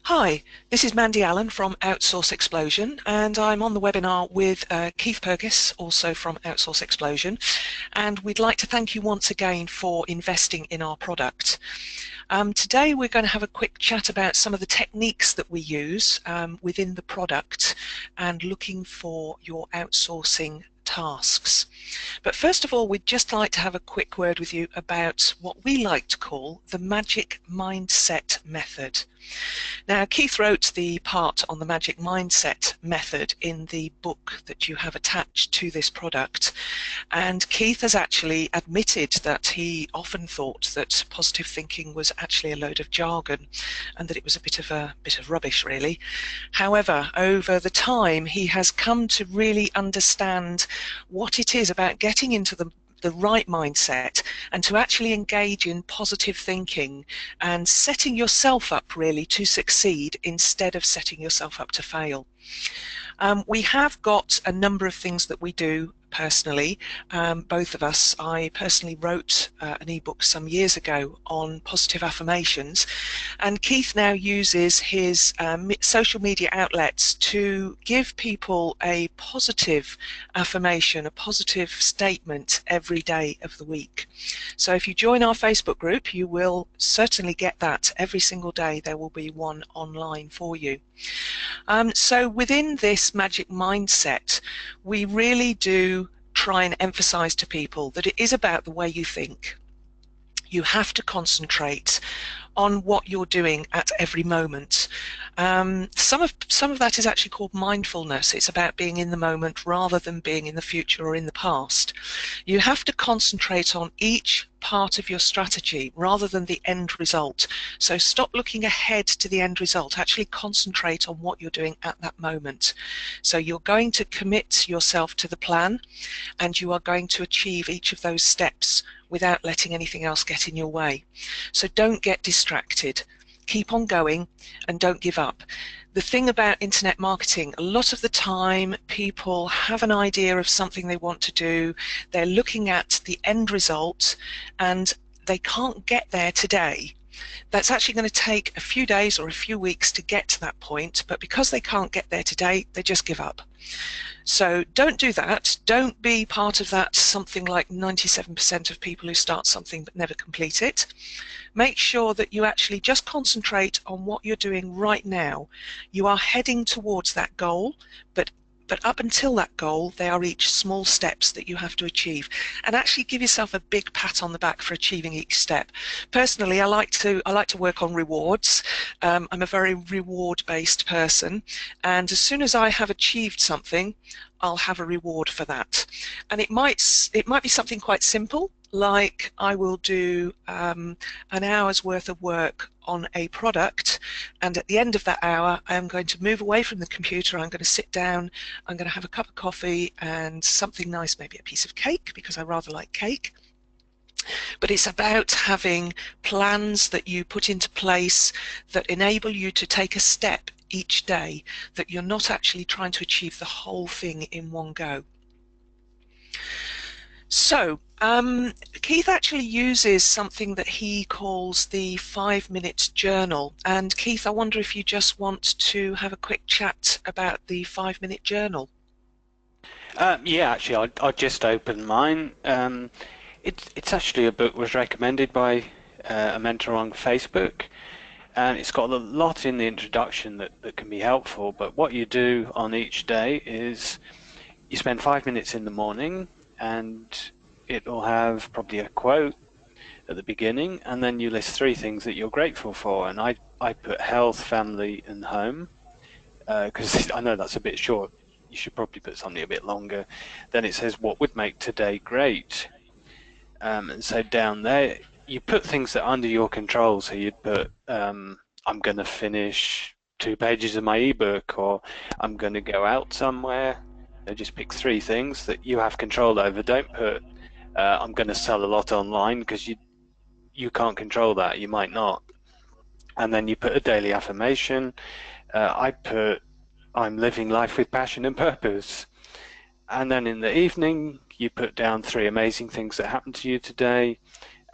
Hi, this is Mandy Allen from Outsource Explosion, and I'm on the webinar with Keith Purkis, also from Outsource Explosion, and we'd like to thank you once again for investing in our product. Today we're going to have a quick chat about some of the techniques that we use within the product and looking for your outsourcing tasks. But first of all, we'd just like to have a quick word with you about what we like to call the magic mindset method. Now, Keith wrote the part on the magic mindset method in the book that you have attached to this product, and Keith has actually admitted that he often thought that positive thinking was actually a load of jargon and that it was a bit of rubbish, really. However, over the time he has come to really understand what it is about getting into the right mindset and to actually engage in positive thinking and setting yourself up really to succeed instead of setting yourself up to fail. We have got a number of things that we do personally, both of us. I personally wrote an ebook some years ago on positive affirmations, and Keith now uses his social media outlets to give people a positive affirmation, a positive statement every day of the week. So if you join our Facebook group, you will certainly get that every single day. There will be one online for you. So within this magic mindset, we really do try and emphasize to people that it is about the way you think. You have to concentrate on what you're doing at every moment. Some of that is actually called mindfulness. It's about being in the moment rather than being in the future or in the past. You have to concentrate on each part of your strategy rather than the end result. So stop looking ahead to the end result. Actually concentrate on what you're doing at that moment. So you're going to commit yourself to the plan, and you are going to achieve each of those steps without letting anything else get in your way. So don't get distracted. Keep on going and don't give up. The thing about internet marketing, a lot of the time people have an idea of something they want to do, they're looking at the end result and they can't get there today. That's actually going to take a few days or a few weeks to get to that point, but because they can't get there today, they just give up. So don't do that. Don't be part of that something like 97% of people who start something but never complete it. Make sure that you actually just concentrate on what you're doing right now. You are heading towards that goal, but up until that goal, they are each small steps that you have to achieve, and actually give yourself a big pat on the back for achieving each step. Personally, I like to work on rewards. I'm a very reward-based person, and as soon as I have achieved something, I'll have a reward for that. And it might be something quite simple, like I will do an hour's worth of work on a product, and at the end of that hour I'm going to move away from the computer, I'm going to sit down, I'm going to have a cup of coffee and something nice, maybe a piece of cake because I rather like cake. But it's about having plans that you put into place that enable you to take a step each day, that you're not actually trying to achieve the whole thing in one go. So Keith actually uses something that he calls the 5-minute journal. And Keith, I wonder if you just want to have a quick chat about the 5-minute journal. Yeah, actually, I just opened mine. It's actually a book was recommended by a mentor on Facebook, and it's got a lot in the introduction that can be helpful. But what you do on each day is you spend 5 minutes in the morning, and it'll have probably a quote at the beginning, and then you list 3 things that you're grateful for. And I put health, family, and home, because I know that's a bit short. You should probably put something a bit longer. Then it says, what would make today great? And so down there, you put things that are under your control. So you'd put, I'm going to finish 2 pages of my ebook, or I'm going to go out somewhere. So just pick 3 things that you have control over. Don't put, I'm going to sell a lot online, because you can't control that. You might not. And then you put a daily affirmation. I put, I'm living life with passion and purpose. And then in the evening, you put down 3 amazing things that happened to you today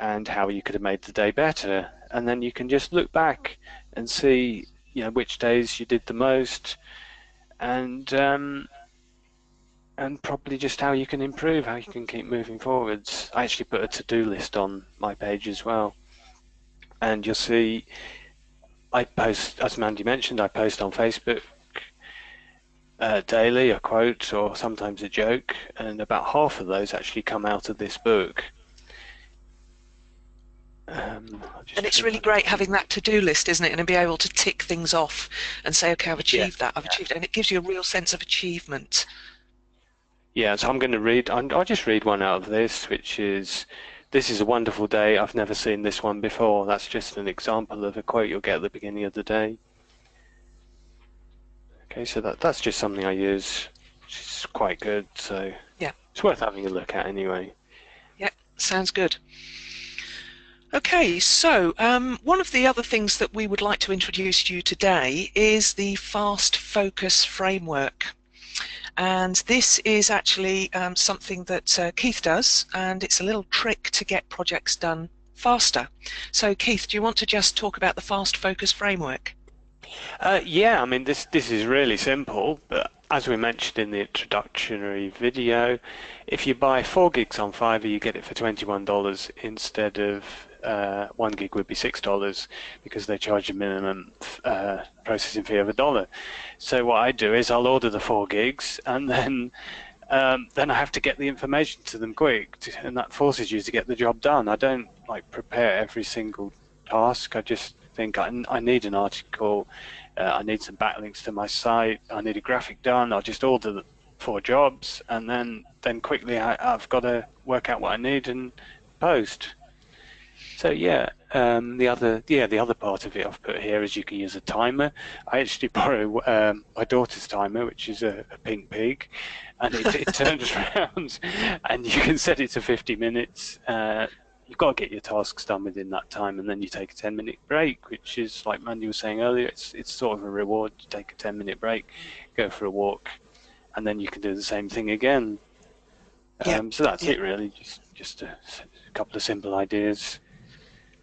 and how you could have made the day better. And then you can just look back and see which days you did the most, and probably just how you can improve, how you can keep moving forwards. I actually put a to-do list on my page as well, and you'll see I post, as Mandy mentioned, I post on Facebook daily a quote or sometimes a joke, and about half of those actually come out of this book. And it's really great having that to-do list, isn't it? And be able to tick things off and say, okay, I've achieved that, I've achieved it. And it gives you a real sense of achievement. Yeah, so I'm going to read, I'll just read one out of this, which is, "This is a wonderful day. I've never seen this one before." That's just an example of a quote you'll get at the beginning of the day. Okay, so that's just something I use, which is quite good, so yeah, it's worth having a look at anyway. Yeah, sounds good. Okay, so one of the other things that we would like to introduce to you today is the fast focus framework. And this is actually something that Keith does, and it's a little trick to get projects done faster. So Keith, do you want to just talk about the fast focus framework? Yeah, I mean, this is really simple, but as we mentioned in the introductory video, if you buy 4 gigs on Fiverr, you get it for $21 instead of 1 gig would be $6 because they charge a minimum processing fee of $1. So what I do is I'll order the 4 gigs, and then I have to get the information to them quick, and that forces you to get the job done. I don't like prepare every single task. I just think I need an article, I need some backlinks to my site, I need a graphic done. I'll just order the 4 jobs, and then quickly I've got to work out what I need and post. So yeah, the other part of it I've put here is you can use a timer. I actually borrow my daughter's timer, which is a pink pig, and it turns around, and you can set it to 50 minutes. You've got to get your tasks done within that time, and then you take a 10-minute break, which is, like Mandy was saying earlier, it's sort of a reward to take a 10-minute break, go for a walk, and then you can do the same thing again. So that's it really, just a couple of simple ideas.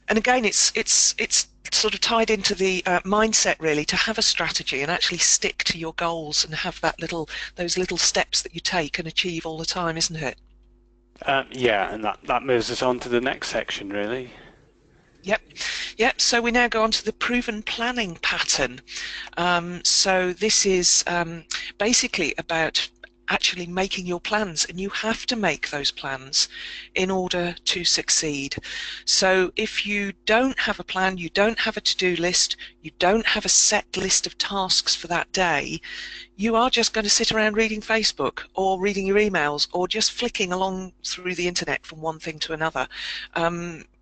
And again, it's sort of tied into the mindset really to have a strategy and actually stick to your goals and have those little steps that you take and achieve all the time, isn't it? Yeah, and that moves us on to the next section really. Yep. So we now go on to the proven planning pattern. So this is basically about actually making your plans, and you have to make those plans in order to succeed. So if you don't have a plan, you don't have a to-do list, you don't have a set list of tasks for that day, you are just going to sit around reading Facebook or reading your emails or just flicking along through the internet from one thing to another.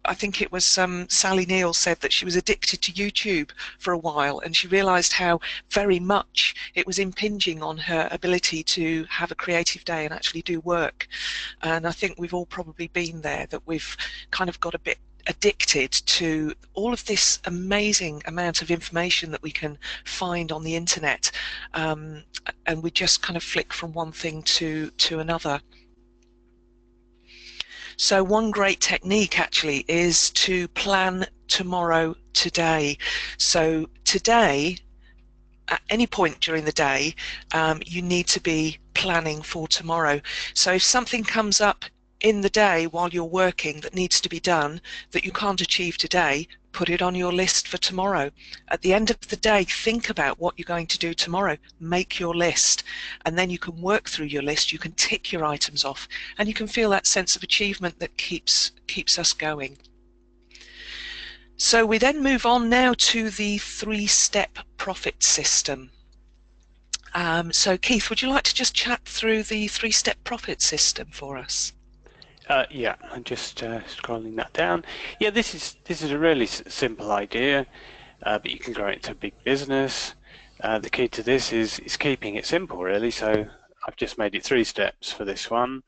I think it was Sally Neal said that she was addicted to YouTube for a while, and she realized how very much it was impinging on her ability to have a creative day and actually do work. And I think we've all probably been there, that we've kind of got a bit addicted to all of this amazing amount of information that we can find on the internet, and we just kind of flick from one thing to another. So one great technique actually is to plan tomorrow today. So today, at any point during the day, you need to be planning for tomorrow. So if something comes up in the day while you're working that needs to be done that you can't achieve today, put it on your list for tomorrow. At the end of the day, think about what you're going to do tomorrow. Make your list, and then you can work through your list. You can tick your items off, and you can feel that sense of achievement that keeps us going. So we then move on now to the 3-step profit system. So Keith, would you like to just chat through the 3-step profit system for us? Yeah, I'm just scrolling that down. Yeah, this is a really simple idea, but you can grow it into a big business. The key to this is keeping it simple, really. So I've just made it 3 steps for this one.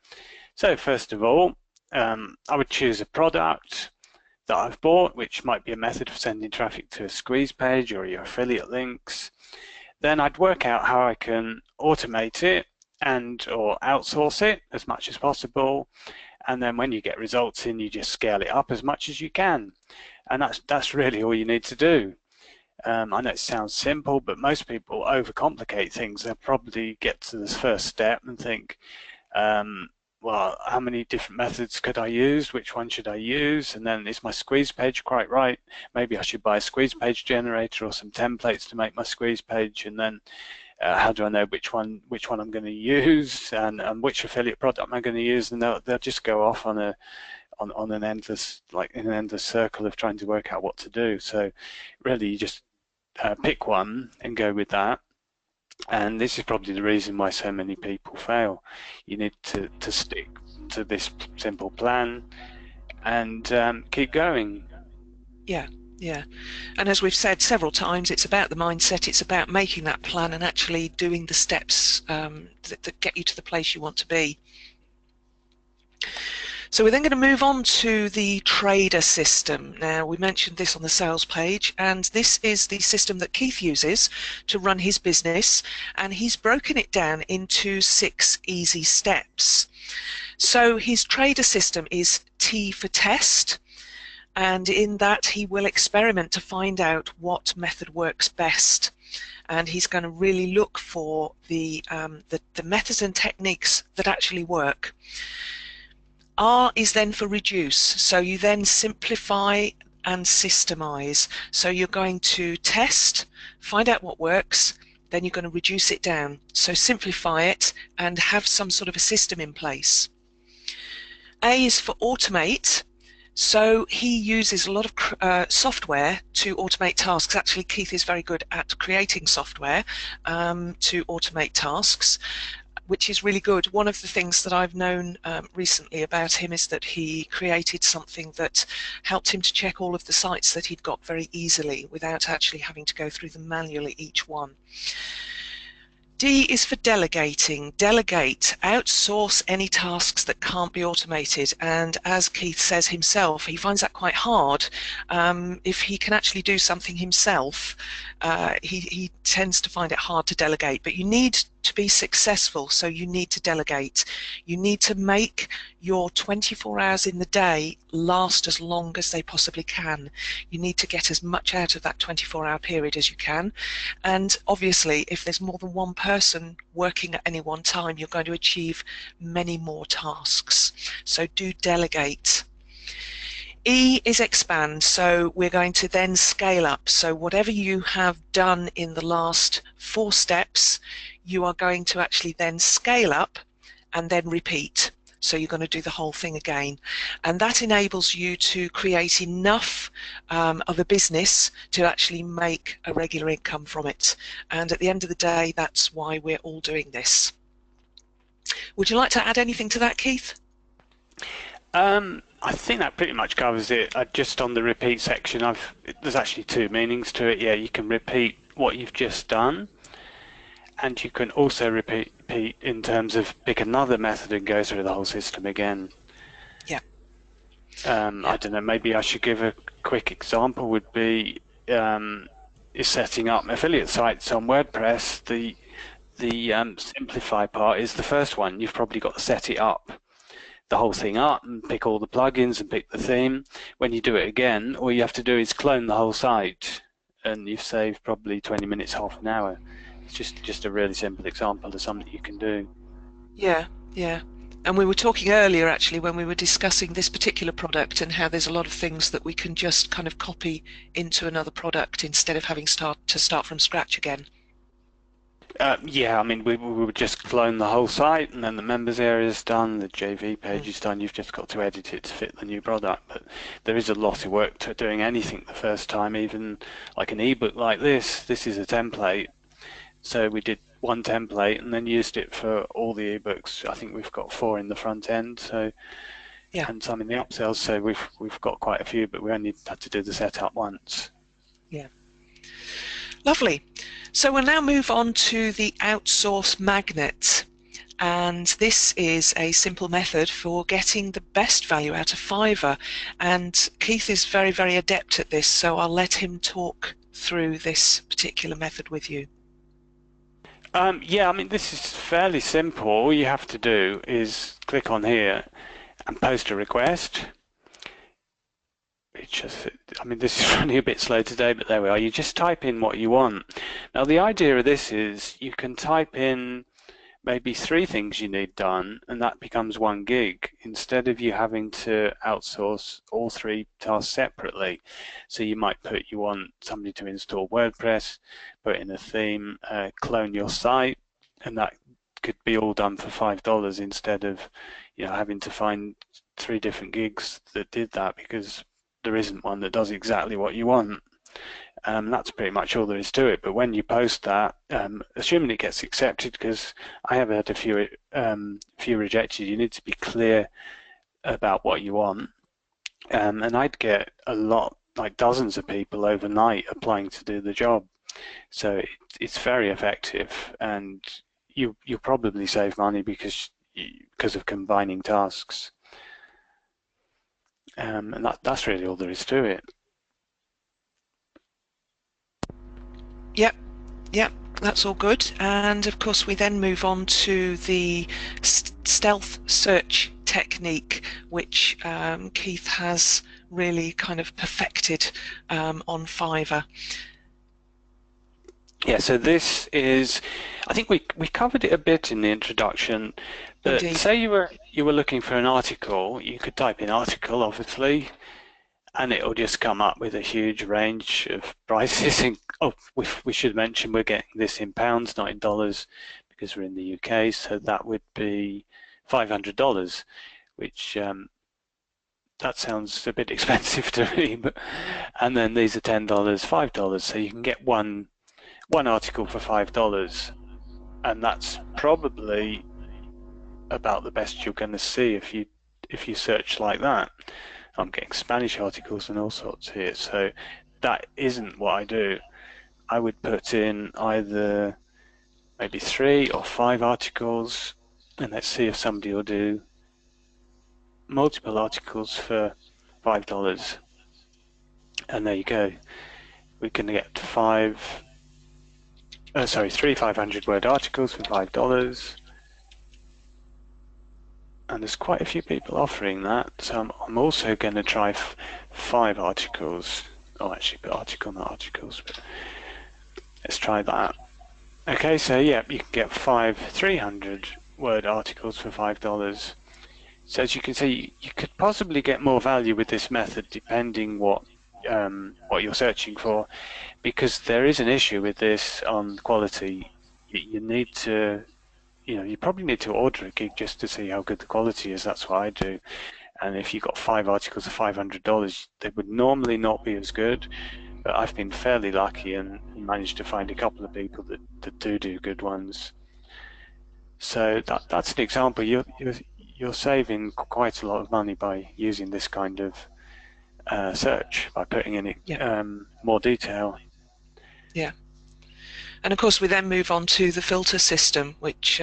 So first of all, I would choose a product that I've bought, which might be a method of sending traffic to a squeeze page or your affiliate links. Then I'd work out how I can automate it or outsource it as much as possible. And then when you get results in, you just scale it up as much as you can. And that's really all you need to do. I know it sounds simple, but most people overcomplicate things. They'll probably get to this first step and think, um, well, how many different methods could I use? Which one should I use? And then, is my squeeze page quite right? Maybe I should buy a squeeze page generator or some templates to make my squeeze page. And then, how do I know which one I'm going to use, and which affiliate product am I going to use? And they'll just go off on an endless, like in an endless circle of trying to work out what to do. So really, you just pick one and go with that. And this is probably the reason why so many people fail. You need to stick to this simple plan and keep going. Yeah, yeah. And as we've said several times, it's about the mindset, it's about making that plan and actually doing the steps that get you to the place you want to be. So we're then going to move on to the trader system. Now, we mentioned this on the sales page, and this is the system that Keith uses to run his business, and he's broken it down into 6 easy steps. So his trader system is T for test, and in that he will experiment to find out what method works best. And he's going to really look for the methods and techniques that actually work. R is then for reduce, so you then simplify and systemize. So you're going to test, find out what works, then you're going to reduce it down. So simplify it and have some sort of a system in place. A is for automate. So he uses a lot of software to automate tasks. Actually, Keith is very good at creating software to automate tasks, which is really good. One of the things that I've known recently about him is that he created something that helped him to check all of the sites that he'd got very easily without actually having to go through them manually, each one. D is for delegating. Delegate, outsource any tasks that can't be automated. And as Keith says himself, he finds that quite hard. If he can actually do something himself, he tends to find it hard to delegate. But you need to be successful, so you need to delegate. You need to make your 24 hours in the day last as long as they possibly can. You need to get as much out of that 24-hour period as you can. And obviously, if there's more than one person working at any one time, you're going to achieve many more tasks. So do delegate. E is expand, so we're going to then scale up. So whatever you have done in the last 4 steps, you are going to actually then scale up and then repeat. So you're going to do the whole thing again. And that enables you to create enough of a business to actually make a regular income from it. And at the end of the day, that's why we're all doing this. Would you like to add anything to that, Keith? I think that pretty much covers it. Just on the repeat section, there's actually 2 meanings to it. Yeah, you can repeat what you've just done, and you can also repeat in terms of pick another method and go through the whole system again. Yeah. I don't know, maybe I should give a quick example. Would be is setting up affiliate sites on WordPress. The simplify part is the first one. You've probably got to set it up, the whole thing up, and pick all the plugins and pick the theme. When you do it again, all you have to do is clone the whole site, and you've saved probably 20 minutes, half an hour. It's just a really simple example of something you can do. Yeah, yeah. And we were talking earlier, actually, when we were discussing this particular product and how there's a lot of things that we can just kind of copy into another product instead of having to start from scratch again. Yeah, I mean, we would just clone the whole site, and then the members area is done, the JV page is done. You've just got to edit it to fit the new product. But there is a lot of work to doing anything the first time, even like an ebook like this. This is a template. So we did one template and then used it for all the ebooks. I think we've got 4 in the front end, so Yeah. and some in the upsells. So we've got quite a few, but we only had to do the setup once. Yeah. Lovely. So we'll now move on to the outsource magnet. And this is a simple method for getting the best value out of Fiverr. And Keith is very, very adept at this, so I'll let him talk through this particular method with you. Yeah, I mean, this is fairly simple. All you have to do is click on here and post a request. which is, I mean, this is running a bit slow today, but there we are. You just type in what you want. Now, the idea of this is you can type in maybe 3 things you need done, and that becomes 1 gig instead of you having to outsource all 3 tasks separately. So you might put you want somebody to install WordPress, put in a theme, clone your site, and that could be all done for $5 instead of having to find 3 different gigs that did that, because there isn't one that does exactly what you want. That's pretty much all there is to it. But when you post that, assuming it gets accepted, because I have had a few rejected, you need to be clear about what you want. And I'd get a lot, like dozens of people overnight applying to do the job. So it's very effective, and you'll probably save money because of combining tasks. And that's really all there is to it. Yep, yep, that's all good. And of course, we then move on to the stealth search technique, which Keith has really kind of perfected on Fiverr. Yeah, so this is, I think we covered it a bit in the introduction, but Indeed. say you were looking for an article, you could type in article, obviously, and it'll just come up with a huge range of prices. Oh, we should mention we're getting this in pounds, not in dollars, because we're in the UK, so that would be $500, which that sounds a bit expensive to me, and then these are $10, $5, so you can get one article for $5, and that's probably about the best you're going to see if you search like that. I'm getting Spanish articles and all sorts here, so that isn't what I do. I would put in either maybe 3 or 5 articles, and let's see if somebody will do multiple articles for $5. And there you go. We can get 3 500-word articles for $5. And there's quite a few people offering that, so I'm also going to try 5 articles. Oh, actually, put article, not articles, but let's try that. Okay, so yeah, you can get 5 300-word articles for $5. So as you can see, you could possibly get more value with this method depending what you're searching for, because there is an issue with this on quality. You need to you probably need to order a gig just to see how good the quality is. That's what I do. And if you got 5 articles of $500, they would normally not be as good. But I've been fairly lucky and managed to find a couple of people that do good ones. So that's an example. You're saving quite a lot of money by using this kind of search, by putting in more detail. Yeah. And of course, we then move on to the filter system, which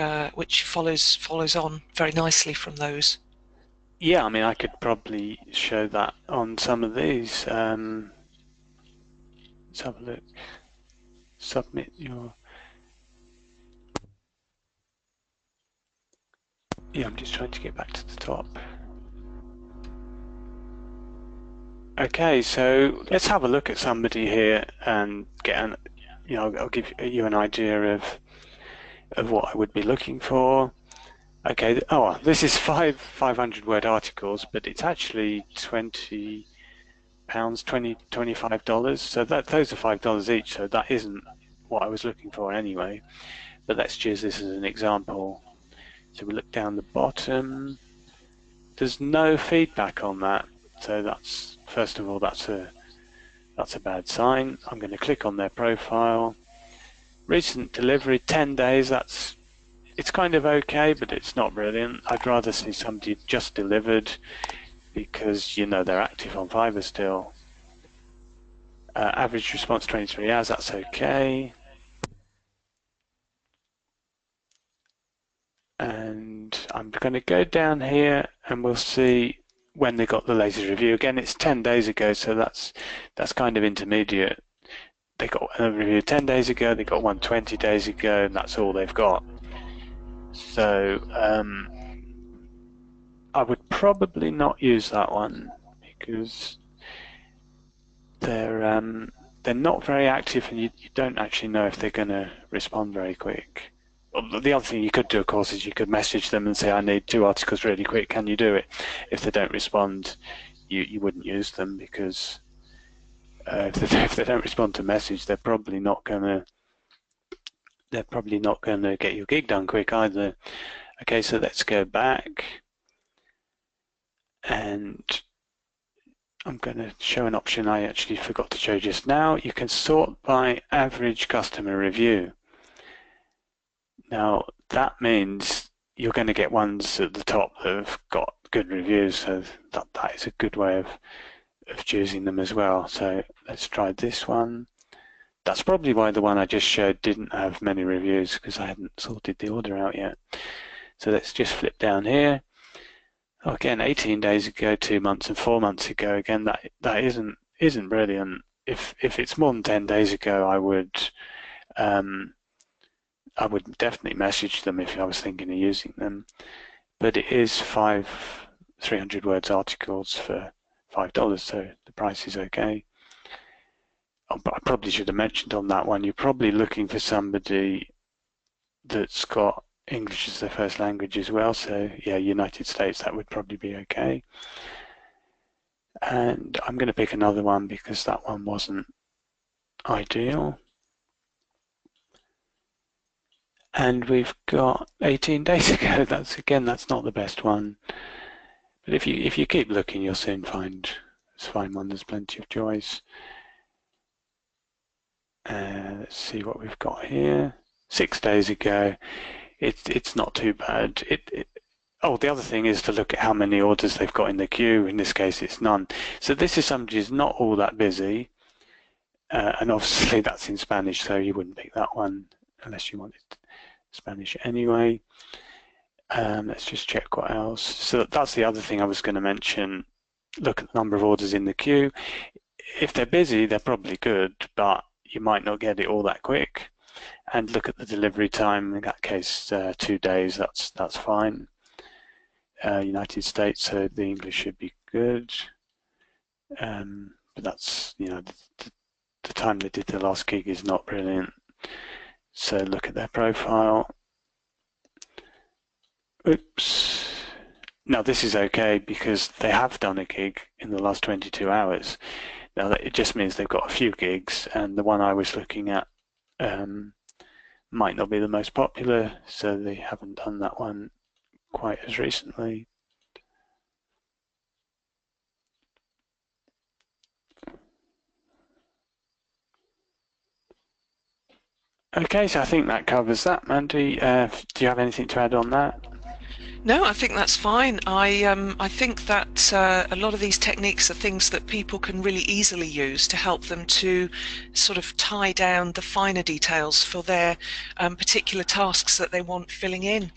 follows on very nicely from those. Yeah, I mean, I could probably show that on some of these. Let's have a look. Submit your. Yeah, I'm just trying to get back to the top. Okay, so let's have a look at somebody here and get I'll give you an idea of what I would be looking for. Okay, this is 500-word articles, but it's actually £20, $25. So those are $5 each. So that isn't what I was looking for anyway. But let's use this as an example. So we look down the bottom. There's no feedback on that. So that's, first of all, that's a bad sign. I'm going to click on their profile. Recent delivery, 10 days. It's kind of okay, but it's not brilliant. I'd rather see somebody just delivered, because they're active on Fiverr still. Average response 23 hours. That's okay. And I'm going to go down here and we'll see when they got the latest review. Again, it's 10 days ago, so that's kind of intermediate. They got a review 10 days ago, they got one 20 days ago, and that's all they've got. So I would probably not use that one, because they're not very active, and you don't actually know if they're going to respond very quick. Well, the other thing you could do, of course, is you could message them and say, I need 2 articles really quick, can you do it? If they don't respond, you wouldn't use them, because if they don't respond to message, they're probably not going to get your gig done quick either. Okay, so let's go back, and I'm going to show an option I actually forgot to show just now. You can sort by average customer review. Now that means you're going to get ones at the top that have got good reviews, so that is a good way of choosing them as well. So let's try this one. That's probably why the one I just showed didn't have many reviews, because I hadn't sorted the order out yet. So let's just flip down here. Again, 18 days ago, 2 months, and 4 months ago. Again, that isn't brilliant. If it's more than 10 days ago, I would definitely message them if I was thinking of using them. But it is 300 words articles for $5, so the price is okay. But I probably should have mentioned on that one, you're probably looking for somebody that's got English as their first language as well. So yeah, United States, that would probably be okay. And I'm going to pick another one because that one wasn't ideal. And we've got 18 days ago. That's not the best one. But if you keep looking, you'll soon find one. There's plenty of choice. Let's see what we've got here. 6 days ago. It's not too bad. Oh, the other thing is to look at how many orders they've got in the queue. In this case, it's none. So this is somebody who's not all that busy, and obviously that's in Spanish, so you wouldn't pick that one unless you wanted Spanish anyway. Let's just check what else. So that's the other thing I was going to mention. Look at the number of orders in the queue. If they're busy, they're probably good, but you might not get it all that quick. And look at the delivery time. In that case, 2 days. That's fine. United States, so the English should be good. But that's, the time they did the last gig is not brilliant. So look at their profile. Oops. Now this is okay because they have done a gig in the last 22 hours. Now it just means they've got a few gigs, and the one I was looking at might not be the most popular, so they haven't done that one quite as recently. Okay, so I think that covers that. Mandy, do you have anything to add on that? No, I think that's fine. I think that a lot of these techniques are things that people can really easily use to help them to sort of tie down the finer details for their particular tasks that they want filling in.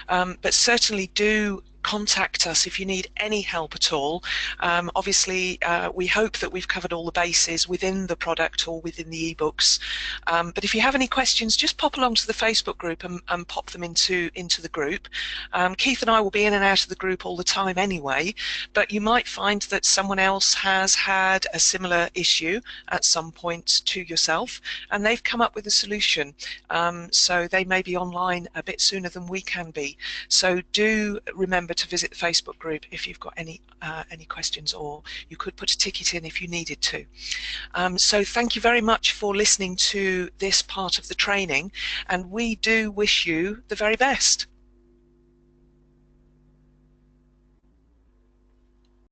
But certainly do contact us if you need any help at all. Obviously, we hope that we've covered all the bases within the product or within the ebooks. But if you have any questions, just pop along to the Facebook group and pop them into the group. Keith and I will be in and out of the group all the time anyway, but you might find that someone else has had a similar issue at some point to yourself, and they've come up with a solution. So they may be online a bit sooner than we can be. So do remember to visit the Facebook group if you've got any questions, or you could put a ticket in if you needed to. So thank you very much for listening to this part of the training, and we do wish you the very best.